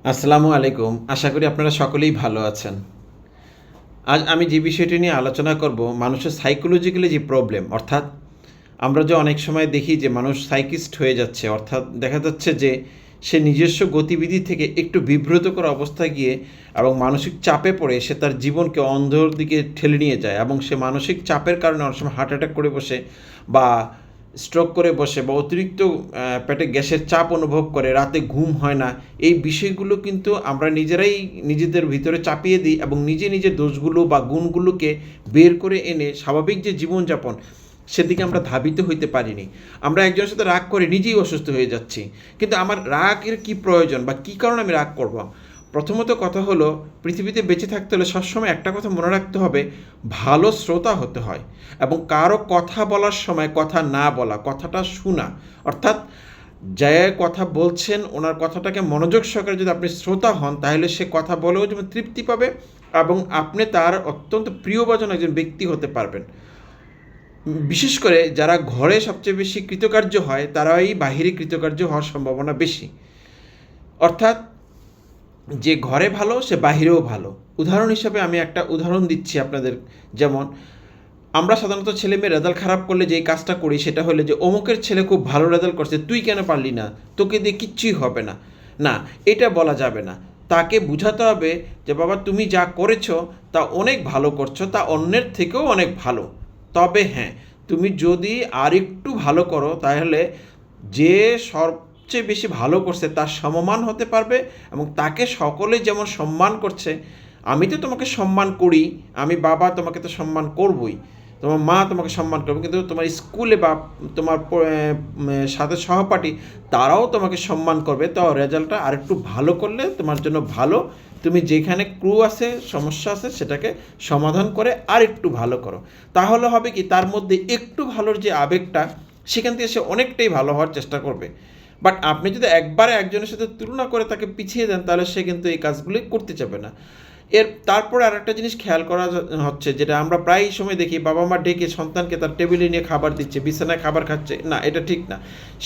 আসসালামু আলাইকুম। আশা করি আপনারা সকলেই ভালো আছেন। আজ আমি যে বিষয়টি নিয়ে আলোচনা করব, মানুষের সাইকোলজিক্যালি যে প্রবলেম, অর্থাৎ আমরা যে অনেক সময় দেখি যে মানুষ সাইকিস্ট হয়ে যাচ্ছে, অর্থাৎ দেখা যাচ্ছে যে সে নিজস্ব গতিবিধি থেকে একটু বিব্রতকর অবস্থায় গিয়ে এবং মানসিক চাপে পড়ে সে তার জীবনকে অন্ধর দিকে ঠেলে নিয়ে যায় এবং সে মানসিক চাপের কারণে অনেক সময় হার্ট অ্যাটাক করে বসে বা স্ট্রোক করে বসে বা অতিরিক্ত পেটে গ্যাসের চাপ অনুভব করে, রাতে ঘুম হয় না। এই বিষয়গুলো কিন্তু আমরা নিজেরাই নিজেদের ভিতরে চাপিয়ে দিই এবং নিজে নিজে দোষগুলো বা গুণগুলোকে বের করে এনে স্বাভাবিক যে জীবনযাপন সেদিকে আমরা ধাবিত হইতে পারিনি। আমরা একজনের সাথে রাগ করে নিজেই অসুস্থ হয়ে যাচ্ছি। কিন্তু আমার রাগের কি প্রয়োজন বা কী কারণে আমি রাগ করব? প্রথমত কথা হলো, পৃথিবীতে বেঁচে থাকতে হলে সবসময় একটা কথা মনে রাখতে হবে, ভালো শ্রোতা হতে হয় এবং কারো কথা বলার সময় কথা না বলা, কথাটা শোনা। অর্থাৎ যে কথা বলছেন ওনার কথাটাকে মনোযোগ সহকারে যদি আপনি শ্রোতা হন, তাহলে সে কথা বলেও যেমন তৃপ্তি পাবে এবং আপনি তার অত্যন্ত প্রিয়ভাজন একজন ব্যক্তি হতে পারবেন। বিশেষ করে যারা ঘরে সবচেয়ে বেশি কৃতকার্য হয়, তারাই বাহিরে কৃতকার্য হওয়ার সম্ভাবনা বেশি। অর্থাৎ যে ঘরে ভালো সে বাহিরেও ভালো। উদাহরণ হিসাবে আমি একটা উদাহরণ দিচ্ছি আপনাদের। যেমন আমরা সাধারণত ছেলেমেয়ের রেজাল্ট খারাপ করলে যেই কাজটা করি সেটা হলো যে অমুকের ছেলে খুব ভালো রেজাল্ট করছে, তুই কেন পারলি না, তোকে দিয়ে কিচ্ছুই হবে না। না, এটা বলা যাবে না। তাকে বুঝাতে হবে যে বাবা তুমি যা করেছো তা অনেক ভালো করছো, তা অন্যের থেকেও অনেক ভালো। তবে হ্যাঁ, তুমি যদি আরেকটু ভালো করো তাহলে যে সবচেয়ে বেশি ভালো করছে তার সমমান হতে পারবে এবং তাকে সকলে যেমন সম্মান করছে, আমি তো তোমাকে সম্মান করি, আমি বাবা তোমাকে তো সম্মান করবই, তোমার মা তোমাকে সম্মান করবে, কিন্তু তোমার স্কুলে বা তোমার সাথে সহপাঠী তারাও তোমাকে সম্মান করবে। তো রেজাল্টটা আরেকটু ভালো করলে তোমার জন্য ভালো। তুমি যেখানে ক্রু আছে, সমস্যা আছে, সেটাকে সমাধান করে আর একটু ভালো করো। তাহলে হবে কি, তার মধ্যে একটু ভালোর যে আবেগটা, সেখান থেকে সে অনেকটাই ভালো হওয়ার চেষ্টা করবে। বাট আপনি যদি একবারে একজনের সাথে তুলনা করে তাকে পিছিয়ে দেন, তাহলে সে কিন্তু এই কাজগুলি করতে চাবে না। তারপরে আরেকটা জিনিস খেয়াল করা হচ্ছে, যেটা আমরা প্রায়ই সময় দেখি, বাবা মা ডেকে সন্তানকে তার টেবিলে নিয়ে খাবার দিচ্ছে, বিছানায় খাবার খাচ্ছে। না, এটা ঠিক না।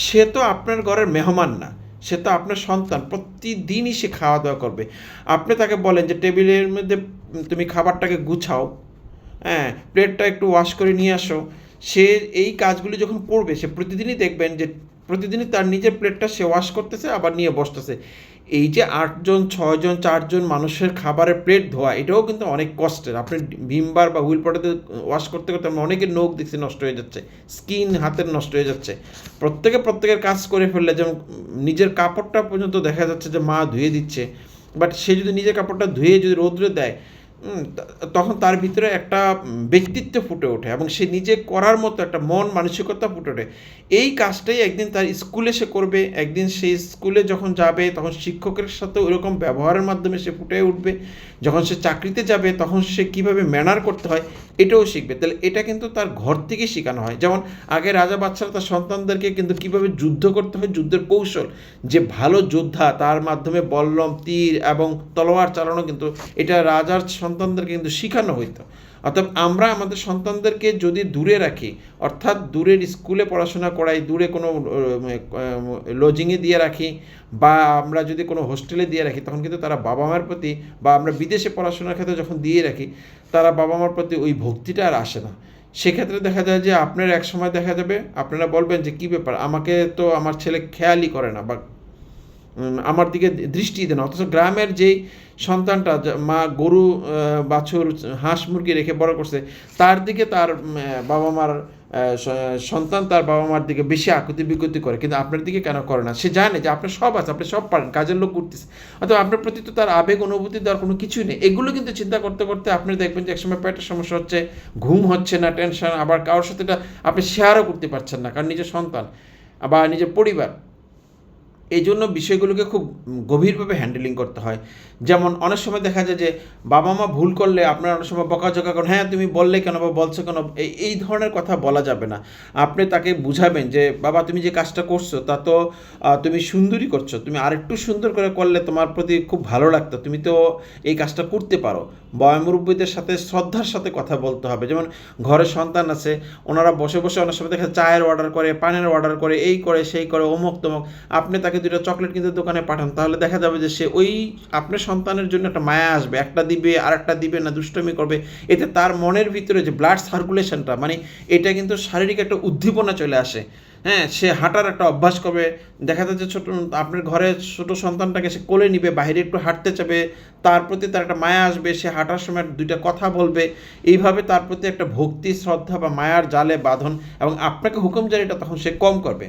সে তো আপনার ঘরের মেহমান না, সে তো আপনার সন্তান। প্রতিদিনই সে খাওয়া দাওয়া করবে। আপনি তাকে বলেন যে টেবিলের মধ্যে তুমি খাবারটাকে গুছাও, হ্যাঁ, প্লেটটা একটু ওয়াশ করে নিয়ে আসো। সে এই কাজগুলি যখন পড়বে, সে প্রতিদিনই দেখবেন যে প্রতিদিনই তার নিজের প্লেটটা সে ওয়াশ করতেছে, আবার নিয়ে বসতেছে। এই যে 8 জন 6 জন 4 জন মানুষের খাবারের প্লেট ধোয়া, এটাও কিন্তু অনেক কষ্টের। আপনি ভিমবার বা হুইল পটাতে ওয়াশ করতে করতে আমরা অনেকের নখ দেখছি নষ্ট হয়ে যাচ্ছে, স্কিন হাতের নষ্ট হয়ে যাচ্ছে। প্রত্যেকের কাজ করে ফেললে, যেমন নিজের কাপড়টা পর্যন্ত দেখা যাচ্ছে যে মা ধুয়ে দিচ্ছে, বাট সে যদি নিজের কাপড়টা ধুয়ে যদি রোদ্রে দেয়, তখন তার ভিতরে একটা ব্যক্তিত্ব ফুটে ওঠে এবং সে নিজে করার মতো একটা মন মানসিকতা ফুটে ওঠে। এই কাজটাই একদিন তার স্কুলে সে করবে, একদিন সে স্কুলে যখন যাবে তখন শিক্ষকের সাথে ওইরকম ব্যবহারের মাধ্যমে সে ফুটে উঠবে। যখন সে চাকরিতে যাবে তখন সে কীভাবে ম্যানার করতে হয় এটাও শিখবে। তাহলে এটা কিন্তু তার ঘর থেকে শেখানো হয়। যেমন আগে রাজা বাদশারা তার সন্তানদেরকে কিন্তু কীভাবে যুদ্ধ করতে হয়, যুদ্ধের কৌশল, যে ভালো যোদ্ধা তার মাধ্যমে বল্লম, তীর এবং তলোয়ার চালানো, কিন্তু এটা রাজার সন্তানদেরকে কিন্তু শেখানো হইতো। অর্থাৎ আমরা আমাদের সন্তানদেরকে যদি দূরে রাখি, অর্থাৎ দূরের স্কুলে পড়াশোনা করাই, দূরে কোনো লজিংয়ে দিয়ে রাখি, বা আমরা যদি কোনো হোস্টেলে দিয়ে রাখি, তখন কিন্তু তারা বাবা মার প্রতি, বা আমরা বিদেশে পড়াশোনার ক্ষেত্রে যখন দিয়ে রাখি, তারা বাবা মার প্রতি ওই ভক্তিটা আর আসে না। সেক্ষেত্রে দেখা যায় যে আপনার এক সময় দেখা যাবে আপনারা বলবেন যে কী ব্যাপার, আমাকে তো আমার ছেলে খেয়ালই করে না বা আমার দিকে দৃষ্টি দেন। অথচ গ্রামের যেই সন্তানটা মা গরু, বাছুর, হাঁস মুরগি রেখে বড় করছে, তার দিকে তার বাবা মার সন্তান তার বাবা মার দিকে বেশি আকুতি বিকুতি করে, কিন্তু আপনার দিকে কেন করে না? সে জানে যে আপনার সব আছে, আপনি সব পারেন, কাজের লোক করতেছে, অথবা আপনার প্রতি তো তার আবেগ অনুভূতি দেওয়ার কোনো কিছুই নেই। এগুলো কিন্তু চিন্তা করতে করতে আপনি দেখবেন যে একসময় পেটের সমস্যা হচ্ছে, ঘুম হচ্ছে না, টেনশন, আবার কারোর সাথে এটা আপনি শেয়ারও করতে পারছেন না, কারণ নিজের সন্তান বা নিজের পরিবার। এই জন্য বিষয়গুলোকে খুব গভীরভাবে হ্যান্ডেলিং করতে হয়। যেমন অনেক সময় দেখা যায় যে বাবা মা ভুল করলে আপনারা অনেক সময় বকাঝকা করেন, হ্যাঁ তুমি বললে কেন বা বলছো কেন, এই ধরনের কথা বলা যাবে না। আপনি তাকে বুঝাবেন যে বাবা তুমি যে কাজটা করছো তা তো তুমি সুন্দরই করছো, তুমি আরেকটু সুন্দর করে করলে তোমার প্রতি খুব ভালো লাগতো, তুমি তো এই কাজটা করতে পারো। বয়োমুরব্বীদের সাথে শ্রদ্ধার সাথে কথা বলতে হবে। যেমন ঘরে সন্তান আছে, ওনারা বসে বসে অনেক সময় দেখা চায়ের অর্ডার করে, পানের অর্ডার করে, এই করে সেই করে, অমুক তমুক। আপনি তাকে 2টা চকলেট কিনতে দোকানে পাঠান, তাহলে দেখা যাবে যে সে ওই আপনার সন্তানের জন্য একটা মায়া আসবে, একটা দিবে আর একটা দিবে না, দুষ্টমি করবে। এতে তার মনের ভিতরে যে ব্লাড সার্কুলেশনটা, মানে এটা কিন্তু শারীরিক একটা উদ্দীপনা চলে আসে। হ্যাঁ, সে হাঁটার একটা অভ্যাস করবে। দেখা যাচ্ছে ছোট আপনার ঘরে ছোট সন্তানটাকে সে কোলে নিবে, বাইরে একটু হাঁটতে চাবে, তার প্রতি তার একটা মায়া আসবে, সে হাঁটার সময় 2টা কথা বলবে। এইভাবে তার প্রতি একটা ভক্তি, শ্রদ্ধা বা মায়ার জালে বাঁধন, এবং আপনাকে হুকুমজারিটা তখন সে কম করবে।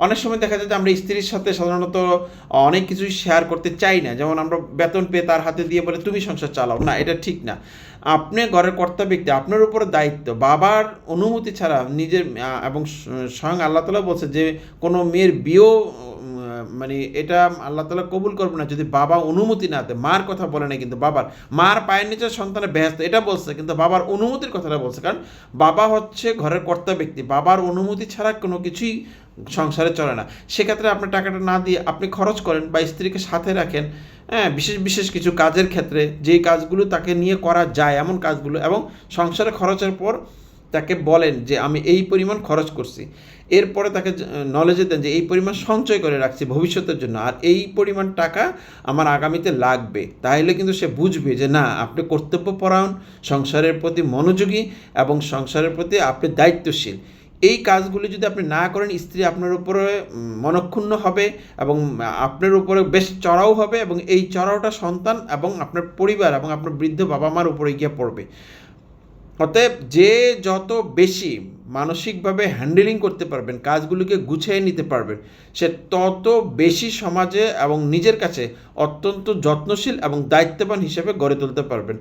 অনেক সময় দেখা যায় যে আমরা স্ত্রীর সাথে সাধারণত অনেক কিছুই শেয়ার করতে চাই না, যেমন আমরা বেতন পেয়ে তার হাতে দিয়ে বলে তুমি সংসার চালাও, না, এটা ঠিক না। আপনি ঘরের কর্তা ব্যক্তি, আপনার উপরে দায়িত্ব। বাবার অনুমতি ছাড়া নিজের এবং স্বয়ং আল্লাহ তাআলা বলছে যে কোনো মেয়ের বিয়েও মানে এটা আল্লাহ তাআলা কবুল করবে না যদি বাবা অনুমতি না দেয়। মার কথা বলে না, কিন্তু বাবার, মার পায়ের নিচে সন্তানের বেহেশত এটা বলছে, কিন্তু বাবার অনুমতির কথাটা বলছে। কারণ বাবা হচ্ছে ঘরের কর্তা ব্যক্তি, বাবার অনুমতি ছাড়া কোনো কিছুই সংসারে চলে না। সেক্ষেত্রে আপনার টাকাটা না দিয়ে আপনি খরচ করেন বা স্ত্রীকে সাথে রাখেন। হ্যাঁ, বিশেষ বিশেষ কিছু কাজের ক্ষেত্রে যেই কাজগুলো তাকে নিয়ে করা যায় এমন কাজগুলো, এবং সংসারে খরচের পর তাকে বলেন যে আমি এই পরিমাণ খরচ করছি। এরপরে তাকে নলেজে দেন যে এই পরিমাণ সঞ্চয় করে রাখছি ভবিষ্যতের জন্য, আর এই পরিমাণ টাকা আমার আগামীতে লাগবে। তাহলে কিন্তু সে বুঝবে যে না, আপনি কর্তব্যপরায়ণ, সংসারের প্রতি মনোযোগী এবং সংসারের প্রতি আপনি দায়িত্বশীল। এই কাজগুলি যদি আপনি না করেন, স্ত্রী আপনার উপরে মনক্ষুণ্ণ হবে এবং আপনার উপরে বেশ চড়াও হবে, এবং এই চড়াওটা সন্তান এবং আপনার পরিবার এবং আপনার বৃদ্ধ বাবা মার উপরে গিয়ে পড়বে। অতএব যে যত বেশি মানসিকভাবে হ্যান্ডেলিং করতে পারবেন, কাজগুলিকে গুছিয়ে নিতে পারবেন, সে তত বেশি সমাজে এবং নিজের কাছে অত্যন্ত যত্নশীল এবং দায়িত্ববান হিসেবে গড়ে তুলতে পারবেন।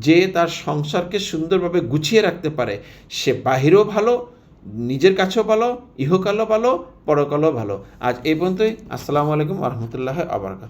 যে তার সংসারকে সুন্দরভাবে গুছিয়ে রাখতে পারে, সে বাহিরেও ভালো, নিজের কাছেও ভালো, ইহকালও ভালো, পরকালও ভালো। আজ এই পর্যন্তই। আসসালামু আলাইকুম ওয়া রাহমাতুল্লাহি ওয়া বারাকাতুহু।